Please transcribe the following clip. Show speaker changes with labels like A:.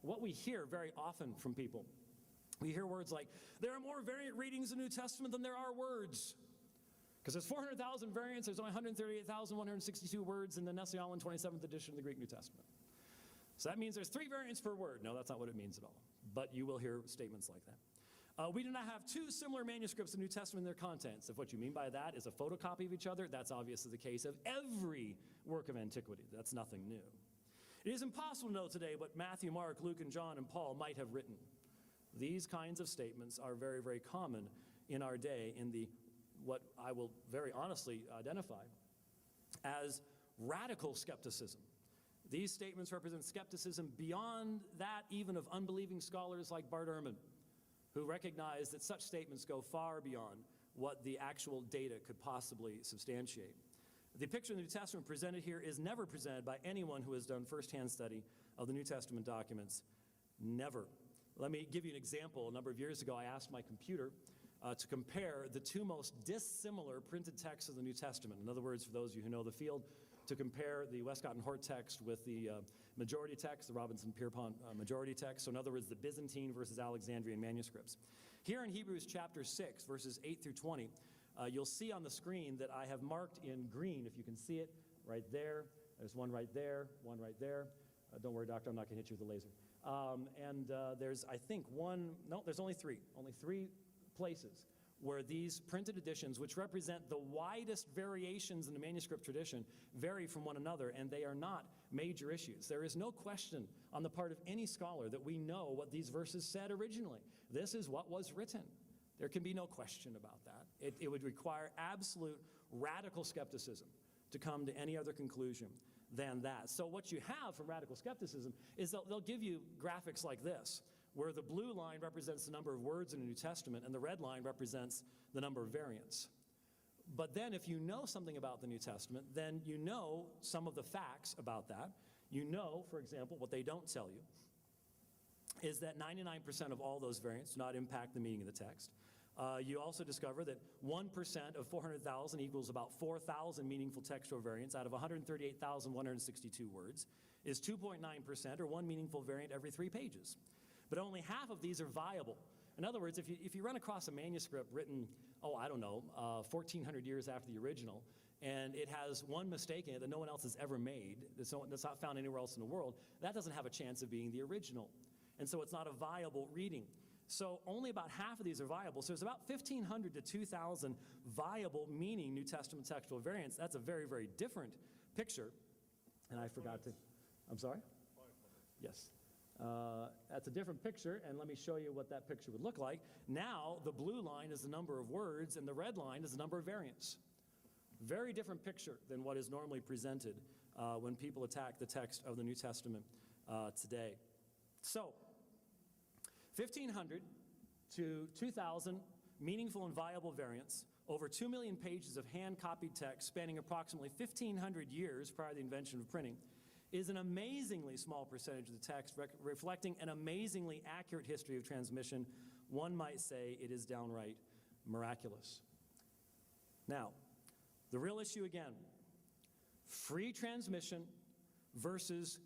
A: what we hear very often from people. We hear words like, there are more variant readings in the New Testament than there are words. Because there's 400,000 variants, there's only 138,162 words in the Nestle-Aland 27th edition of the Greek New Testament. So that means there's 3 variants per word. No, that's not what it means at all. But you will hear statements like that. We do not have 2 similar manuscripts of the New Testament in their contents. If what you mean by that is a photocopy of each other, that's obviously the case of every work of antiquity. That's nothing new. It is impossible to know today what Matthew, Mark, Luke, and John, and Paul might have written. These kinds of statements are very, very common in our day in the what I will very honestly identify as radical skepticism. These statements represent skepticism beyond that even of unbelieving scholars like Bart Ehrman, who recognize that such statements go far beyond what the actual data could possibly substantiate. The picture of the New Testament presented here is never presented by anyone who has done firsthand study of the New Testament documents. Never. Let me give you an example. A number of years ago, I asked my computer to compare the 2 most dissimilar printed texts of the New Testament. In other words, for those of you who know the field, to compare the Westcott and Hort text with the majority text, the Robinson-Pierpont majority text. So in other words, the Byzantine versus Alexandrian manuscripts. Here in Hebrews chapter 6, verses 8 through 20, you'll see on the screen that I have marked in green, if you can see it, right there. There's one right there, one right there. Don't worry, doctor, I'm not going to hit you with a laser. There's, I think, there's only 3. Only 3 places where these printed editions, which represent the widest variations in the manuscript tradition, vary from one another, and they are not major issues. There is no question on the part of any scholar that we know what these verses said originally. This is what was written. There can be no question about that. It would require absolute radical skepticism to come to any other conclusion than that. So what you have from radical skepticism is they'll give you graphics like this, where the blue line represents the number of words in the New Testament and the red line represents the number of variants. But then if you know something about the New Testament, then you know some of the facts about that. You know, for example, what they don't tell you is that 99% of all those variants do not impact the meaning of the text. You also discover that 1% of 400,000 equals about 4,000 meaningful textual variants out of 138,162 words, is 2.9%, or 1 meaningful variant every 3 pages. But only half of these are viable. In other words, if you run across a manuscript written, 1,400 years after the original, and it has one mistake in it that no one else has ever made, that's not found anywhere else in the world, that doesn't have a chance of being the original. And so it's not a viable reading. So only about half of these are viable. So there's about 1,500 to 2,000 viable meaning New Testament textual variants. That's a very, very different picture. And I forgot to, I'm sorry? Yes. That's a different picture, and let me show you what that picture would look like. Now, the blue line is the number of words, and the red line is the number of variants. Very different picture than what is normally presented when people attack the text of the New Testament today. So, 1,500 to 2,000 meaningful and viable variants, over 2 million pages of hand-copied text spanning approximately 1,500 years prior to the invention of printing, is an amazingly small percentage of the text, reflecting an amazingly accurate history of transmission. One might say it is downright miraculous. Now, the real issue again, free transmission versus